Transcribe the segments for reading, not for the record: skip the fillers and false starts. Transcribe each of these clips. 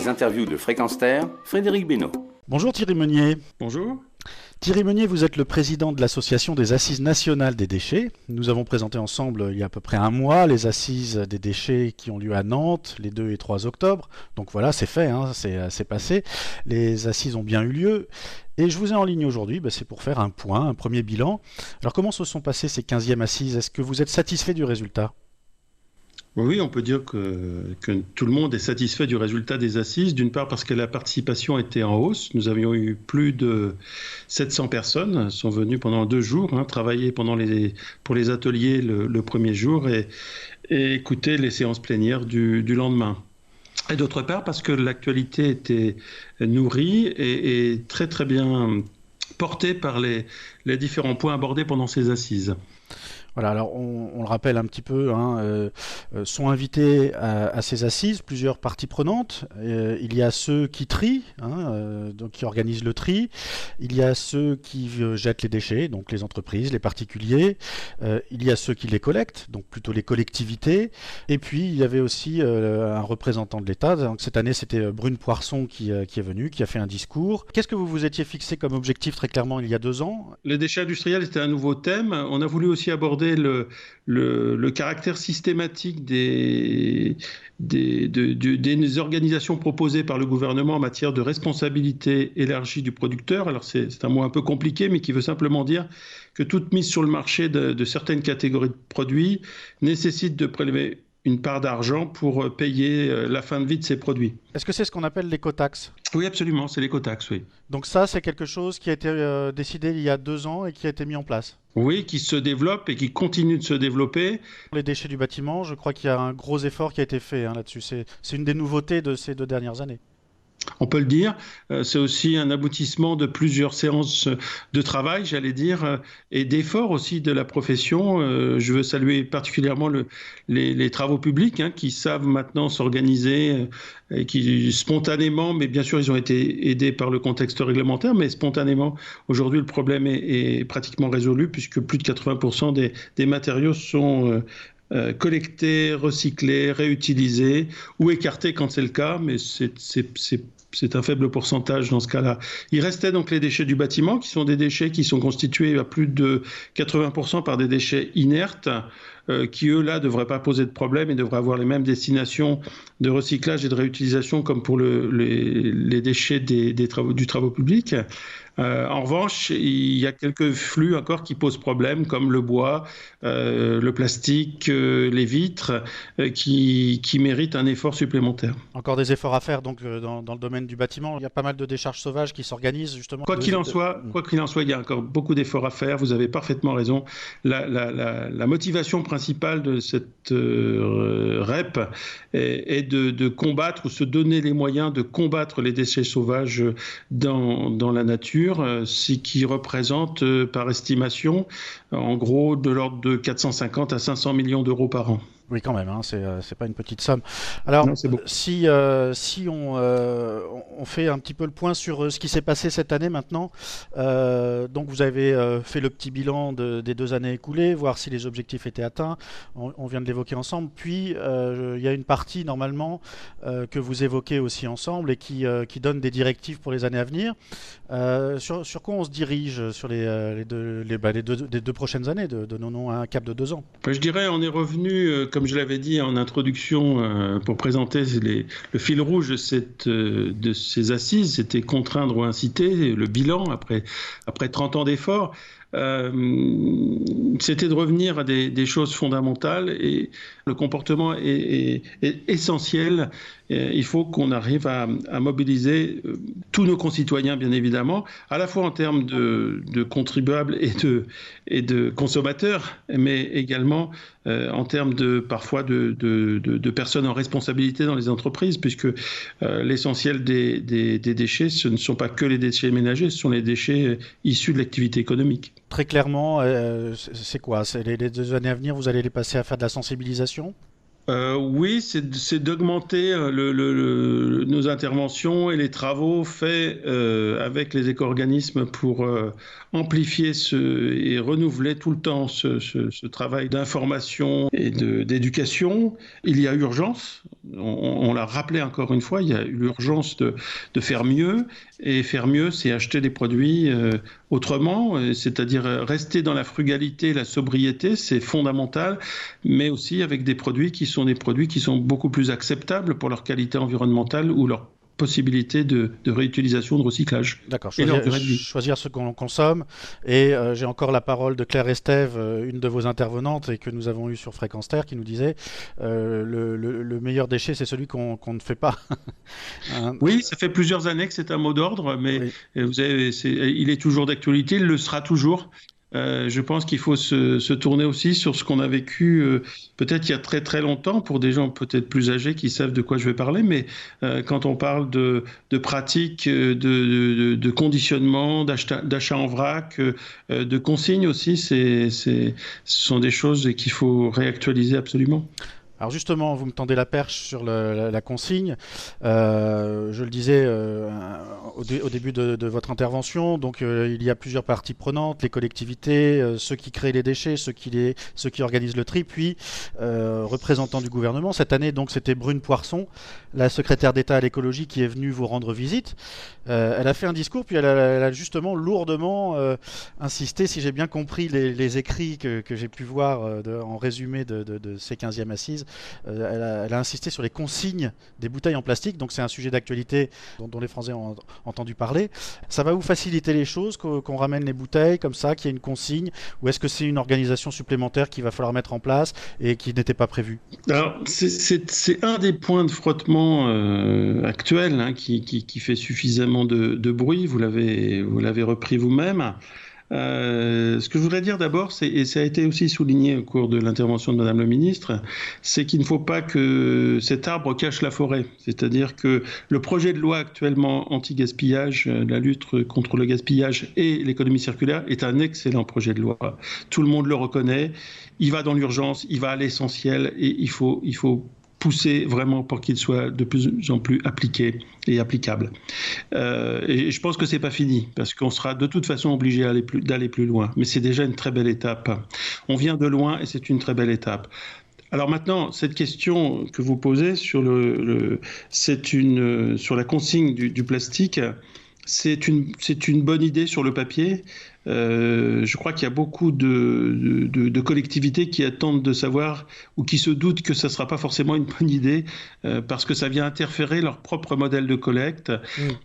Les interviews de Fréquence Terre, Frédéric Benoît. Bonjour Thierry Meunier. Bonjour. Thierry Meunier, vous êtes le président de l'association des Assises nationales des déchets. Nous avons présenté ensemble il y a à peu près un mois les Assises des déchets qui ont lieu à Nantes les 2 et 3 octobre. Donc voilà, c'est fait, c'est passé. Les Assises ont bien eu lieu. Et je vous ai en ligne aujourd'hui, c'est pour faire un point, un premier bilan. Alors comment se sont passées ces 15e Assises? Est-ce que vous êtes satisfait du résultat? Oui, on peut dire que tout le monde est satisfait du résultat des assises, d'une part parce que la participation était en hausse. Nous avions eu plus de 700 personnes sont venues pendant 2 jours, travailler pour les ateliers le premier jour et écouter les séances plénières du lendemain. Et d'autre part parce que l'actualité était nourrie et très très bien portée par les différents points abordés pendant ces assises. Voilà, alors on le rappelle un petit peu, sont invités à ces assises plusieurs parties prenantes. Il y a ceux qui trient, donc qui organisent le tri. Il y a ceux qui jettent les déchets, donc les entreprises, les particuliers. Il y a ceux qui les collectent, donc plutôt les collectivités. Et puis il y avait aussi un représentant de l'État. Donc, cette année, c'était Brune Poirson qui est venue, qui a fait un discours. Qu'est-ce que vous vous étiez fixé comme objectif très clairement il y a 2 ans? Les déchets industriels, c'était un nouveau thème. On a voulu aussi aborder le caractère systématique des organisations proposées par le gouvernement en matière de responsabilité élargie du producteur. Alors c'est un mot un peu compliqué, mais qui veut simplement dire que toute mise sur le marché de certaines catégories de produits nécessite de prélever une part d'argent pour payer la fin de vie de ces produits. Est-ce que c'est ce qu'on appelle l'écotaxe? Oui, absolument, c'est l'écotaxe, oui. Donc ça, c'est quelque chose qui a été décidé il y a 2 ans et qui a été mis en place? Oui, qui se développe et qui continue de se développer. Les déchets du bâtiment, je crois qu'il y a un gros effort qui a été fait là-dessus. C'est une des nouveautés de ces 2 dernières années. On peut le dire, c'est aussi un aboutissement de plusieurs séances de travail, j'allais dire, et d'efforts aussi de la profession. Je veux saluer particulièrement les travaux publics qui savent maintenant s'organiser et qui spontanément, mais bien sûr ils ont été aidés par le contexte réglementaire, mais spontanément, aujourd'hui le problème est pratiquement résolu puisque plus de 80% des matériaux sont collectés, recyclés, réutilisés ou écartés quand c'est le cas, mais c'est un faible pourcentage dans ce cas-là. Il restait donc les déchets du bâtiment, qui sont des déchets qui sont constitués à plus de 80% par des déchets inertes, qui eux là ne devraient pas poser de problème et devraient avoir les mêmes destinations de recyclage et de réutilisation comme pour les déchets du travaux publics. En revanche, il y a quelques flux encore qui posent problème, comme le bois, le plastique, les vitres, qui méritent un effort supplémentaire. Encore des efforts à faire donc dans le domaine du bâtiment. Il y a pas mal de décharges sauvages qui s'organisent justement. Quoi qu'il en soit, il y a encore beaucoup d'efforts à faire. Vous avez parfaitement raison. La motivation principale de cette REP est de combattre ou se donner les moyens de combattre les déchets sauvages dans la nature. Ce qui représente par estimation en gros de l'ordre de 450 à 500 millions d'euros par an. Oui, quand même, c'est pas une petite somme. Alors, non, si on fait un petit peu le point sur ce qui s'est passé cette année maintenant, donc vous avez fait le petit bilan des 2 années écoulées, voir si les objectifs étaient atteints, on vient de l'évoquer ensemble, puis il y a une partie normalement que vous évoquez aussi ensemble et qui donne des directives pour les années à venir. Sur quoi on se dirige sur les 2 prochaines années, donnons un cap de 2 ans? Je dirais on est revenu, comme je l'avais dit en introduction, pour présenter le fil rouge de ces assises, c'était contraindre ou inciter, le bilan après 30 ans d'efforts. C'était de revenir à des choses fondamentales et le comportement est essentiel. Il faut qu'on arrive à mobiliser tous nos concitoyens, bien évidemment, à la fois en termes de contribuables et de consommateurs, mais également en termes parfois de personnes en responsabilité dans les entreprises, puisque l'essentiel des déchets, ce ne sont pas que les déchets ménagers, ce sont les déchets issus de l'activité économique. Très clairement, c'est quoi? Les 2 années à venir, vous allez les passer à faire de la sensibilisation? Oui, c'est d'augmenter nos interventions et les travaux faits avec les éco-organismes pour amplifier et renouveler tout le temps ce travail d'information et d'éducation. Il y a urgence. On l'a rappelé encore une fois, il y a eu l'urgence de faire mieux. Et faire mieux, c'est acheter des produits autrement, c'est-à-dire rester dans la frugalité, la sobriété, c'est fondamental, mais aussi avec des produits qui sont beaucoup plus acceptables pour leur qualité environnementale ou leur possibilité de réutilisation, de recyclage. D'accord, choisir ce qu'on consomme. Et j'ai encore la parole de Claire Estève, une de vos intervenantes et que nous avons eue sur Fréquence Terre, qui nous disait le meilleur déchet, c'est celui qu'on ne fait pas. Hein. Oui, ça fait plusieurs années que c'est un mot d'ordre, mais oui. Il est toujours d'actualité, il le sera toujours. Je pense qu'il faut se tourner aussi sur ce qu'on a vécu peut-être il y a très très longtemps pour des gens peut-être plus âgés qui savent de quoi je vais parler, mais quand on parle de pratiques, de conditionnement, d'achat en vrac, de consignes aussi, ce sont des choses qu'il faut réactualiser absolument. Alors justement, vous me tendez la perche sur la consigne. Je le disais au début de votre intervention, donc il y a plusieurs parties prenantes, les collectivités, ceux qui créent les déchets, ceux qui organisent le tri, puis représentants du gouvernement. Cette année, donc, c'était Brune Poirson, la secrétaire d'État à l'écologie, qui est venue vous rendre visite. Elle a fait un discours, puis elle a justement lourdement insisté, si j'ai bien compris les écrits que j'ai pu voir en résumé de ces 15e assises. Elle a insisté sur les consignes des bouteilles en plastique, donc c'est un sujet d'actualité dont les Français ont entendu parler. Ça va vous faciliter les choses qu'on ramène les bouteilles comme ça, qu'il y ait une consigne, ou est-ce que c'est une organisation supplémentaire qu'il va falloir mettre en place et qui n'était pas prévue? Alors, c'est un des points de frottement actuels qui fait suffisamment de bruit, vous l'avez repris vous-même. Ce que je voudrais dire d'abord, et ça a été aussi souligné au cours de l'intervention de Madame le Ministre, c'est qu'il ne faut pas que cet arbre cache la forêt. C'est-à-dire que le projet de loi actuellement anti-gaspillage, la lutte contre le gaspillage et l'économie circulaire est un excellent projet de loi. Tout le monde le reconnaît. Il va dans l'urgence, il va à l'essentiel et il faut pousser vraiment pour qu'il soit de plus en plus appliqué et applicable. Et je pense que c'est pas fini, parce qu'on sera de toute façon obligé d'aller plus loin. Mais c'est déjà une très belle étape. On vient de loin et c'est une très belle étape. Alors maintenant, cette question que vous posez sur sur la consigne du plastique, c'est une bonne idée sur le papier. Je crois qu'il y a beaucoup de collectivités qui attendent de savoir ou qui se doutent que ça ne sera pas forcément une bonne idée parce que ça vient interférer leur propre modèle de collecte,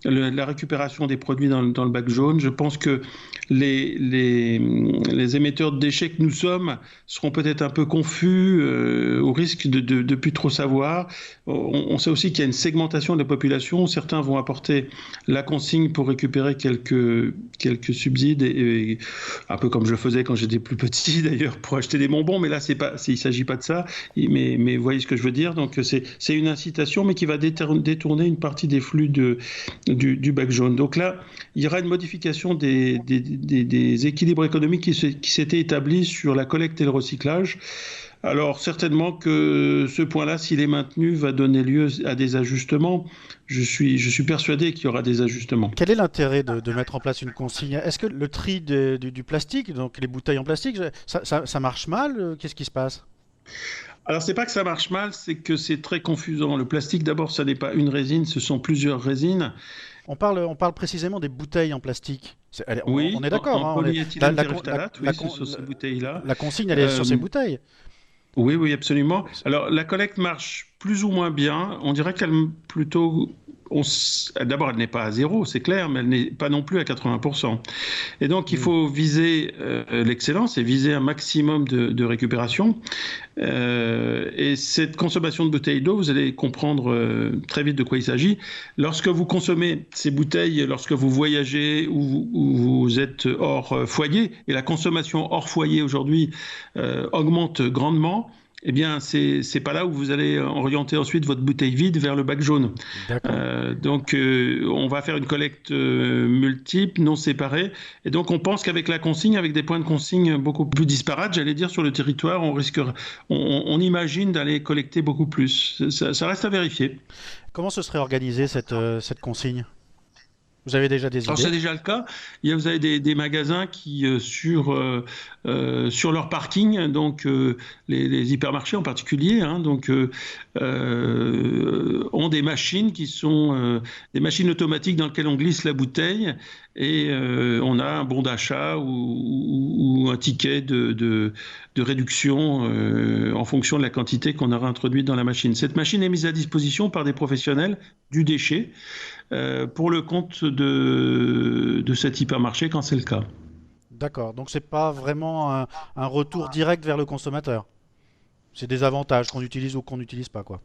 la récupération des produits dans le bac jaune. Je pense que les émetteurs de déchets que nous sommes seront peut-être un peu confus au risque de plus trop savoir. On sait aussi qu'il y a une segmentation de la population. Certains vont apporter la consigne pour récupérer quelques subsides et un peu comme je faisais quand j'étais plus petit d'ailleurs pour acheter des bonbons, mais là il ne s'agit pas de ça, mais vous voyez ce que je veux dire. Donc c'est une incitation mais qui va détourner une partie des flux du bac jaune. Donc là il y aura une modification des équilibres économiques qui s'étaient établis sur la collecte et le recyclage. Alors certainement que ce point-là, s'il est maintenu, va donner lieu à des ajustements. Je suis persuadé qu'il y aura des ajustements. Quel est l'intérêt de mettre en place une consigne? Est-ce que le tri du plastique, donc les bouteilles en plastique, ça marche mal? Qu'est-ce qui se passe? Alors, c'est pas que ça marche mal, c'est que c'est très confusant. Le plastique, d'abord, ça n'est pas une résine, ce sont plusieurs résines. On parle précisément des bouteilles en plastique. Oui, on est d'accord. En polyéthylène terephthalate, oui, c'est sur ces bouteilles-là. La consigne, elle est sur ces bouteilles. Oui, absolument. Alors, la collecte marche plus ou moins bien. On dirait qu'elle plutôt... D'abord, elle n'est pas à zéro, c'est clair, mais elle n'est pas non plus à 80%. Et donc, il faut viser l'excellence et viser un maximum de récupération. Et cette consommation de bouteilles d'eau, vous allez comprendre très vite de quoi il s'agit. Lorsque vous consommez ces bouteilles, lorsque vous voyagez ou vous êtes hors foyer, et la consommation hors foyer aujourd'hui augmente grandement, eh bien, c'est pas là où vous allez orienter ensuite votre bouteille vide vers le bac jaune. Donc, on va faire une collecte multiple, non séparée. Et donc, on pense qu'avec la consigne, avec des points de consigne beaucoup plus disparates, j'allais dire, sur le territoire, on imagine d'aller collecter beaucoup plus. Ça reste à vérifier. Comment se serait organisée cette consigne ? Vous avez déjà des Alors, idées? c'est déjà le cas. Vous avez des magasins qui, sur leur parking, donc les hypermarchés en particulier, hein, donc, ont des machines qui sont des machines automatiques dans lesquelles on glisse la bouteille et on a un bon d'achat ou un ticket de réduction en fonction de la quantité qu'on aura introduite dans la machine. Cette machine est mise à disposition par des professionnels du déchet pour le compte de cet hypermarché quand c'est le cas. D'accord, donc c'est pas vraiment un retour direct vers le consommateur. C'est des avantages qu'on utilise ou qu'on n'utilise pas, quoi.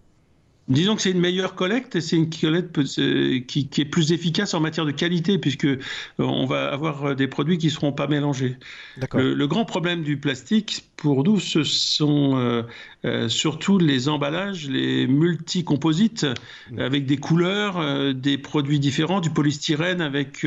Disons que c'est une meilleure collecte et c'est une collecte qui est plus efficace en matière de qualité puisque on va avoir des produits qui ne seront pas mélangés. D'accord. Le grand problème du plastique pour nous, ce sont surtout les emballages, les multicomposites avec des couleurs, des produits différents, du polystyrène avec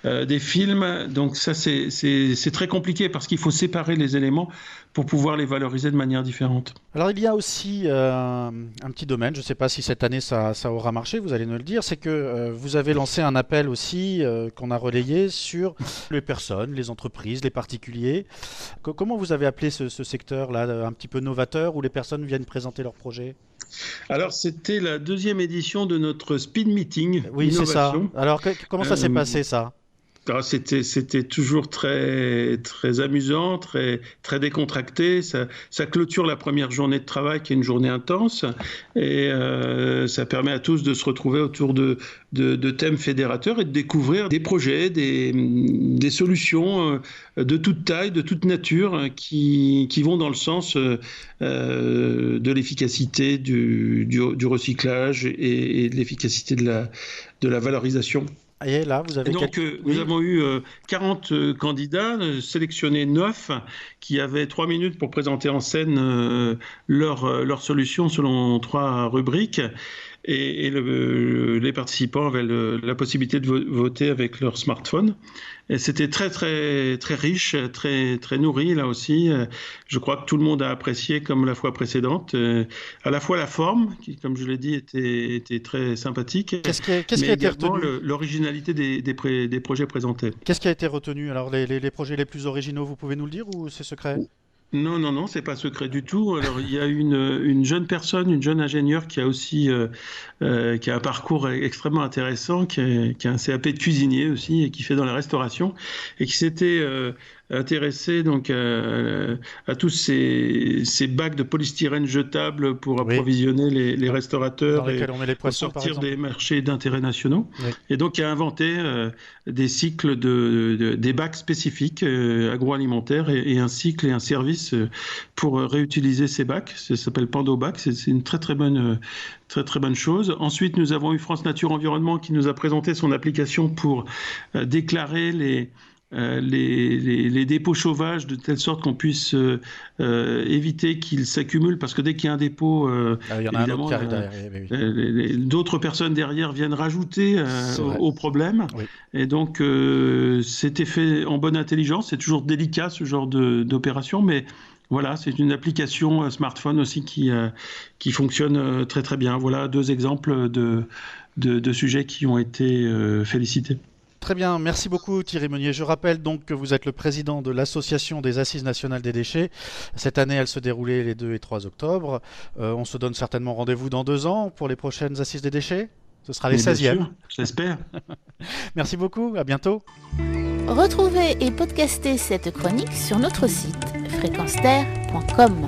des films. Donc ça, c'est très compliqué parce qu'il faut séparer les éléments pour pouvoir les valoriser de manière différente. Alors il y a aussi un petit domaine, je ne sais pas si cette année ça aura marché, vous allez nous le dire, c'est que vous avez lancé un appel aussi qu'on a relayé sur les personnes, les entreprises, les particuliers. Comment vous avez appelé ce secteur-là, un petit peu novateur, où les personnes viennent présenter leurs projets? Alors c'était la 2e édition de notre speed meeting. Oui, c'est ça. Alors comment ça s'est passé ça? C'était toujours très, très amusant, très, très décontracté. Ça clôture la première journée de travail qui est une journée intense et ça permet à tous de se retrouver autour de thèmes fédérateurs et de découvrir des projets, des solutions de toute taille, de toute nature qui vont dans le sens de l'efficacité du recyclage et de l'efficacité de la valorisation. Et là, vous avez nous avons eu 40 candidats, sélectionnés 9, qui avaient 3 minutes pour présenter en scène leur solution selon 3 rubriques. Et les participants avaient la possibilité de voter avec leur smartphone. Et c'était très, très, très riche, très, très nourri, là aussi. Je crois que tout le monde a apprécié, comme la fois précédente, à la fois la forme, qui, comme je l'ai dit, était très sympathique, qu'est-ce qui a été retenu? L'originalité des projets présentés. Qu'est-ce qui a été retenu? Alors, les projets les plus originaux, vous pouvez nous le dire ou c'est secret? Non, c'est pas secret du tout. Alors, il y a une jeune personne, une jeune ingénieure qui a aussi qui a un parcours extrêmement intéressant, qui a un CAP de cuisinier aussi et qui fait dans la restauration et qui s'était intéressé donc à tous ces bacs de polystyrène jetables pour approvisionner les restaurateurs et on met les poissons, sortir des marchés d'intérêt nationaux. Oui. Et donc, il a inventé des cycles des bacs spécifiques agroalimentaires et un cycle et un service pour réutiliser ces bacs. Ça s'appelle Pandobac. C'est une très très bonne chose. Ensuite, nous avons eu France Nature Environnement qui nous a présenté son application pour déclarer les dépôts sauvages de telle sorte qu'on puisse éviter qu'ils s'accumulent parce que dès qu'il y a un dépôt, il y en a un autre qui arrive derrière. D'autres personnes derrière viennent rajouter au problème. Oui. Et donc, c'était fait en bonne intelligence. C'est toujours délicat ce genre d'opération, mais voilà, c'est une application smartphone aussi qui fonctionne très très bien. Voilà 2 exemples de sujets qui ont été félicités. Très bien, merci beaucoup Thierry Meunier. Je rappelle donc que vous êtes le président de l'Association des Assises nationales des déchets. Cette année, elle se déroulait les 2 et 3 octobre. On se donne certainement rendez-vous dans 2 ans pour les prochaines Assises des déchets. Ce sera les 16e. J'espère. Merci beaucoup, à bientôt. Retrouvez et podcastez cette chronique sur notre site fréquenceterre.com.